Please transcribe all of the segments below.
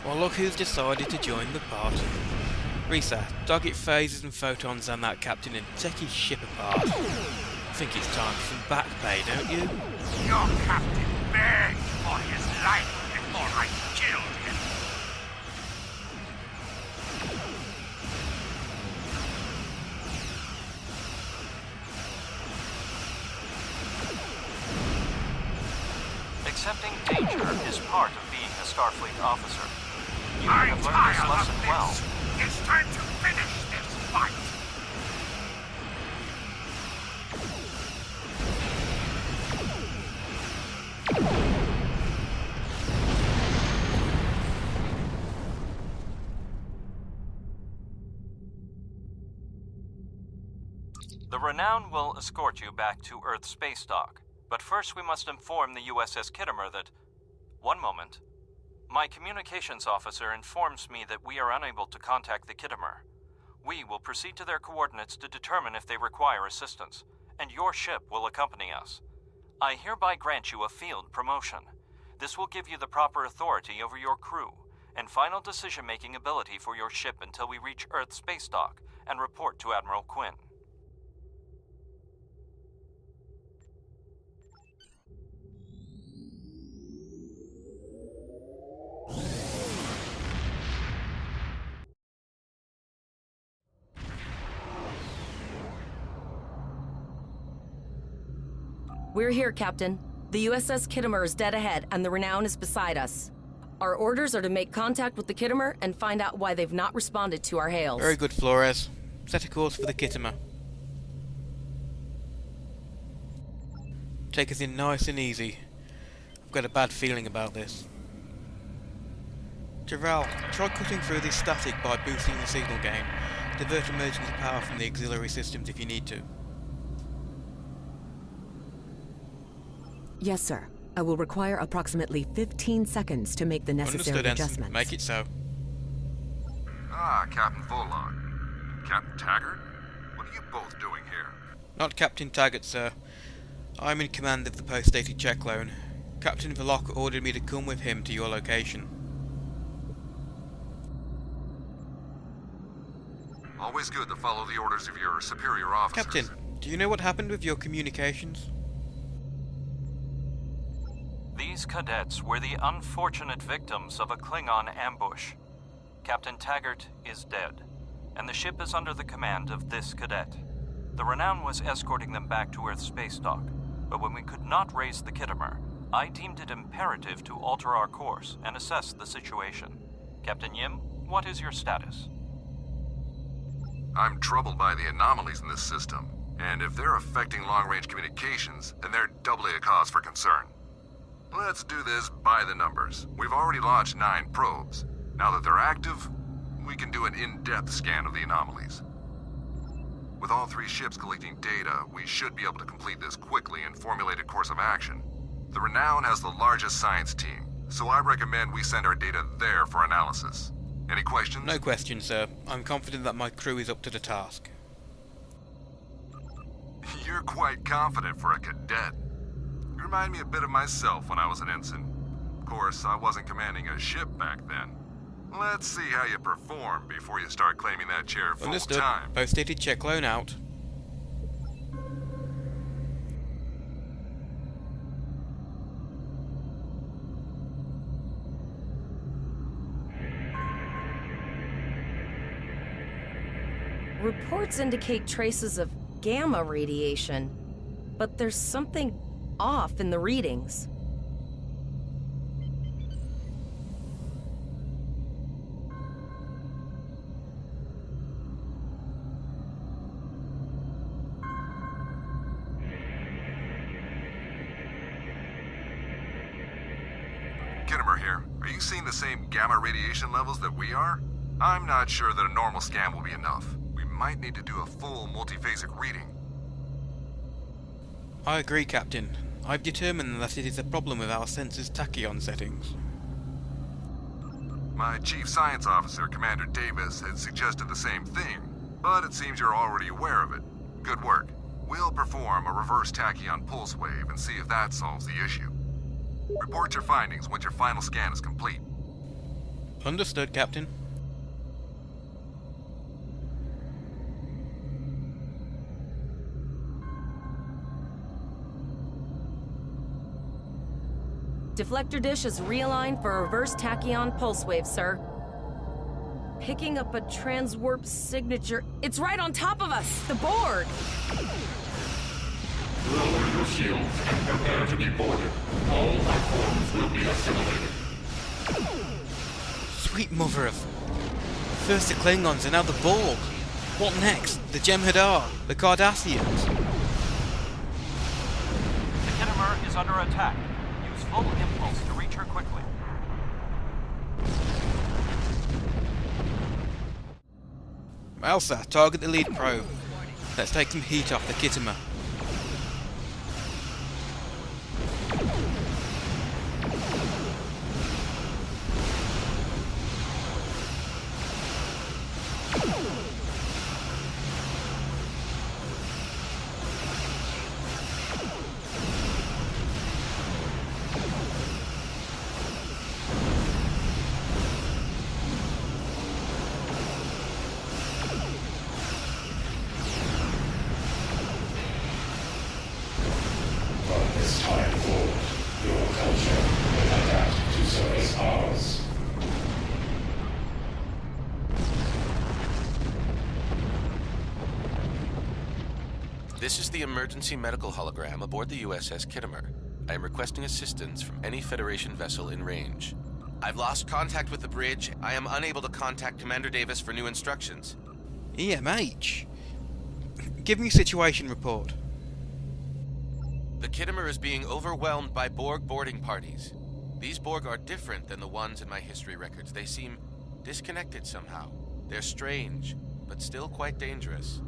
Well, look who's decided to join the party. Risa, dog it phases and photons on that captain and take his ship apart. I think it's time for some back pay, don't you? Your captain begged for his life before I killed him. Accepting danger is part of being a Starfleet officer. You I'm have learned tired this lesson of this. well. It's time to finish this fight. The Renown will escort you back to Earth space dock, but first we must inform the USS Kittimer that... One moment. My communications officer informs me that we are unable to contact the Kittimer. We will proceed to their coordinates to determine if they require assistance, and your ship will accompany us. I hereby grant you a field promotion. This will give you the proper authority over your crew, and final decision-making ability for your ship until we reach Earth space dock and report to Admiral Quinn. We're here, Captain. The USS Kittimer is dead ahead, and the Renown is beside us. Our orders are to make contact with the Kittimer and find out why they've not responded to our hails. Very good, Flores. Set a course for the Kittimer. Take us in nice and easy. I've got a bad feeling about this. Jaral, try cutting through this static by boosting the signal gain. Divert emergency power from the auxiliary systems if you need to. Yes, sir. I will require approximately 15 seconds to make the necessary Understood, Ensign. adjustments. Make it so. Ah, Captain Volog. Captain Taggart? What are you both doing here? Not Captain Taggart, sir. I'm in command of the post-dated check loan. Captain Volok ordered me to come with him to your location. Always good to follow the orders of your superior officers. Captain, do you know what happened with your communications? These cadets were the unfortunate victims of a Klingon ambush. Captain Taggart is dead, and the ship is under the command of this cadet. The Renown was escorting them back to Earth space dock, but when we could not raise the Kittimer, I deemed it imperative to alter our course and assess the situation. Captain Yim, what is your status? I'm troubled by the anomalies in this system, and if they're affecting long-range communications, then they're doubly a cause for concern. Let's do this by the numbers. We've already launched 9 probes. Now that they're active, we can do an in-depth scan of the anomalies. With all 3 ships collecting data, we should be able to complete this quickly and formulate a course of action. The Renown has the largest science team, so I recommend we send our data there for analysis. Any questions? No questions, sir. I'm confident that my crew is up to the task. You're quite confident for a cadet. You remind me a bit of myself when I was an ensign. Of course, I wasn't commanding a ship back then. Let's see how you perform before you start claiming that chair full Understood. time. Post-dated check loan out. Reports indicate traces of gamma radiation, but there's something off in the readings. Kittimer here. Are you seeing the same gamma radiation levels that we are? I'm not sure that a normal scan will be enough. We might need to do a full multiphasic reading. I agree, Captain. I've determined that it is a problem with our sensors' tachyon settings. My chief science officer, Commander Davis, had suggested the same thing, but it seems you're already aware of it. Good work. We'll perform a reverse tachyon pulse wave and see if that solves the issue. Report your findings once your final scan is complete. Understood, Captain. Deflector dish is realigned for reverse tachyon pulse wave, sir. Picking up a transwarp signature. It's right on top of us! The Borg! Lower your shields and prepare to be boarded. All life forms will be assimilated. Sweet mother of... First the Klingons and now the Borg. What next? The Jem'Hadar? The Cardassians? The Kittimer is under attack. Use full impulse to reach her quickly. Elsa, target the lead probe. Let's take some heat off the Kittimer. This is the emergency medical hologram aboard the USS Kittimer. I am requesting assistance from any Federation vessel in range. I've lost contact with the bridge. I am unable to contact Commander Davis for new instructions. EMH? Give me a situation report. The Kittimer is being overwhelmed by Borg boarding parties. These Borg are different than the ones in my history records. They seem disconnected somehow. They're strange, but still quite dangerous.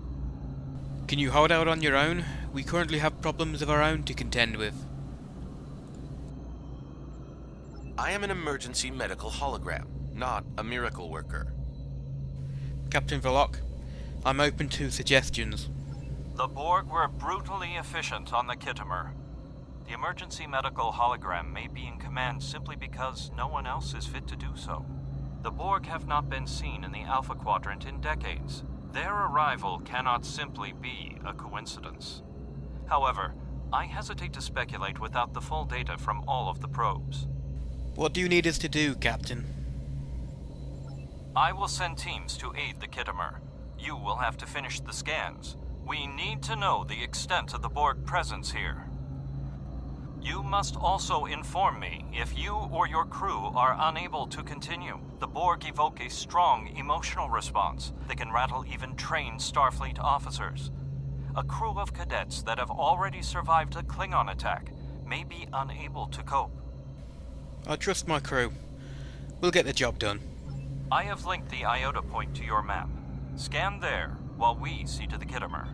Can you hold out on your own? We currently have problems of our own to contend with. I am an emergency medical hologram, not a miracle worker. Captain Verloc, I'm open to suggestions. The Borg were brutally efficient on the Kittimer. The emergency medical hologram may be in command simply because no one else is fit to do so. The Borg have not been seen in the Alpha Quadrant in decades. Their arrival cannot simply be a coincidence. However, I hesitate to speculate without the full data from all of the probes. What do you need us to do, Captain? I will send teams to aid the Kittimer. You will have to finish the scans. We need to know the extent of the Borg presence here. You must also inform me if you or your crew are unable to continue. The Borg evoke a strong emotional response that can rattle even trained Starfleet officers. A crew of cadets that have already survived a Klingon attack may be unable to cope. I trust my crew. We'll get the job done. I have linked the Iota point to your map. Scan there while we see to the Kittimer.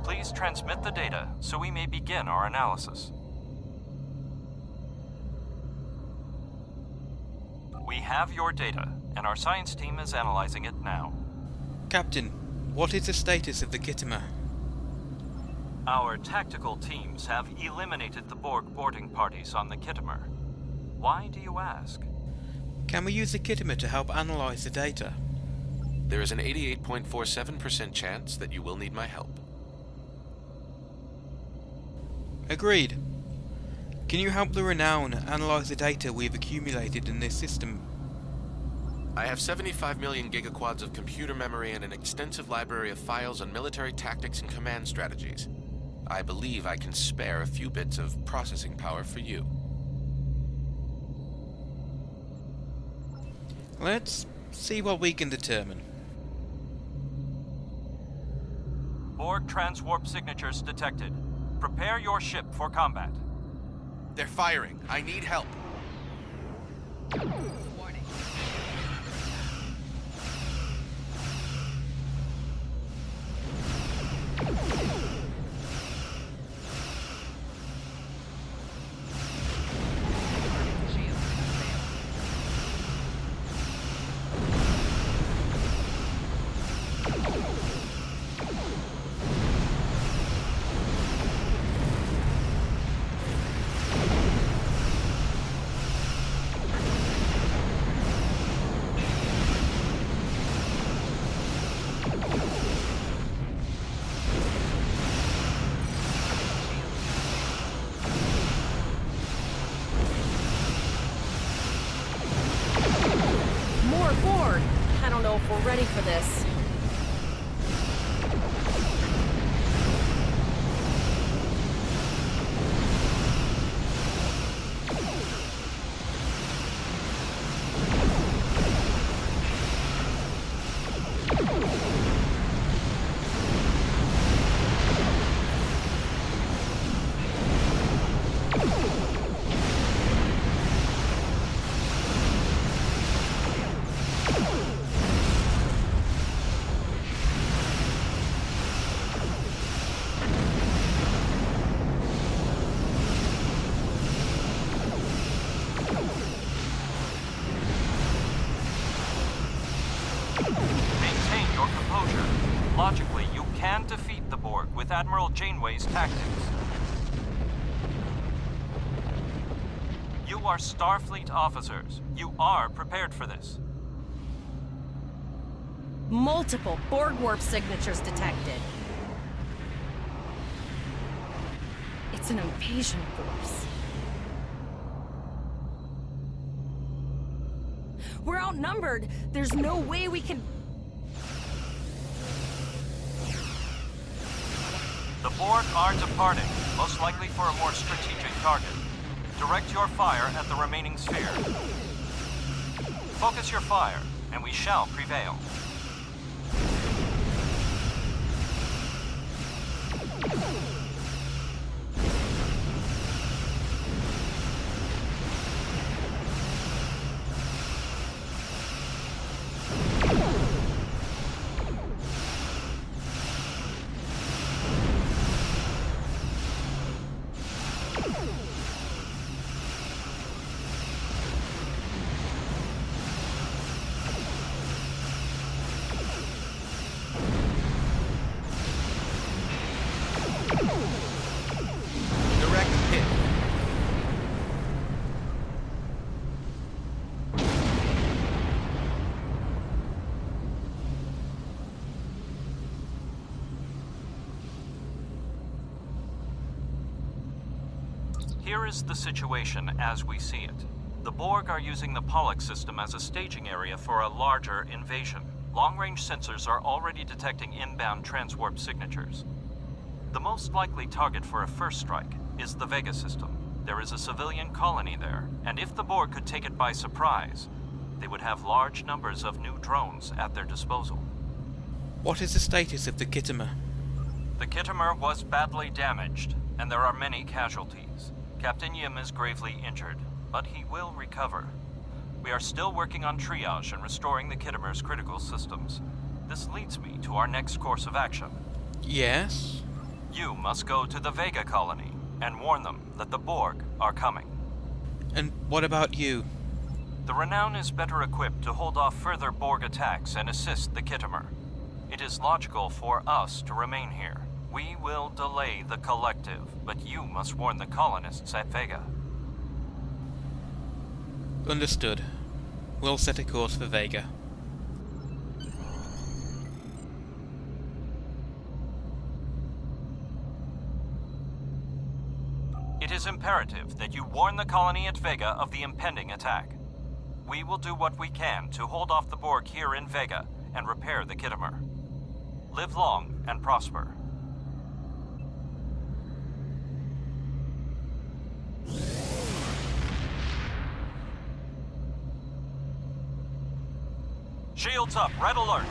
Please transmit the data so we may begin our analysis. We have your data, and our science team is analyzing it now. Captain, what is the status of the Kittimer? Our tactical teams have eliminated the Borg boarding parties on the Kittimer. Why do you ask? Can we use the Kittimer to help analyze the data? There is an 88.47% chance that you will need my help. Agreed. Can you help the Renown analyze the data we've accumulated in this system? I have 75 million gigaquads of computer memory and an extensive library of files on military tactics and command strategies. I believe I can spare a few bits of processing power for you. Let's see what we can determine. Borg transwarp signatures detected. Prepare your ship for combat. They're firing. I need help. board. I don't know if we're ready for this. Maintain your composure. Logically, you can defeat the Borg with Admiral Janeway's tactics. You are Starfleet officers. You are prepared for this. Multiple Borg warp signatures detected. It's an invasion force. We're outnumbered. There's no way we can... The Borg are departing, most likely for a more strategic target. Direct your fire at the remaining sphere. Focus your fire, and we shall prevail. Direct hit. Here is the situation as we see it. The Borg are using the Pollux system as a staging area for a larger invasion. Long-range sensors are already detecting inbound transwarp signatures. The most likely target for a first strike is the Vega system. There is a civilian colony there, and if the Borg could take it by surprise, they would have large numbers of new drones at their disposal. What is the status of the Kittimer? The Kittimer was badly damaged, and there are many casualties. Captain Yim is gravely injured, but he will recover. We are still working on triage and restoring the Kittimer's critical systems. This leads me to our next course of action. Yes? You must go to the Vega colony and warn them that the Borg are coming. And what about you? The Renown is better equipped to hold off further Borg attacks and assist the Kittimer. It is logical for us to remain here. We will delay the Collective, but you must warn the colonists at Vega. Understood. We'll set a course for Vega. It is imperative that you warn the colony at Vega of the impending attack. We will do what we can to hold off the Borg here in Vega and repair the Kittimer. Live long and prosper. Shields up, red alert!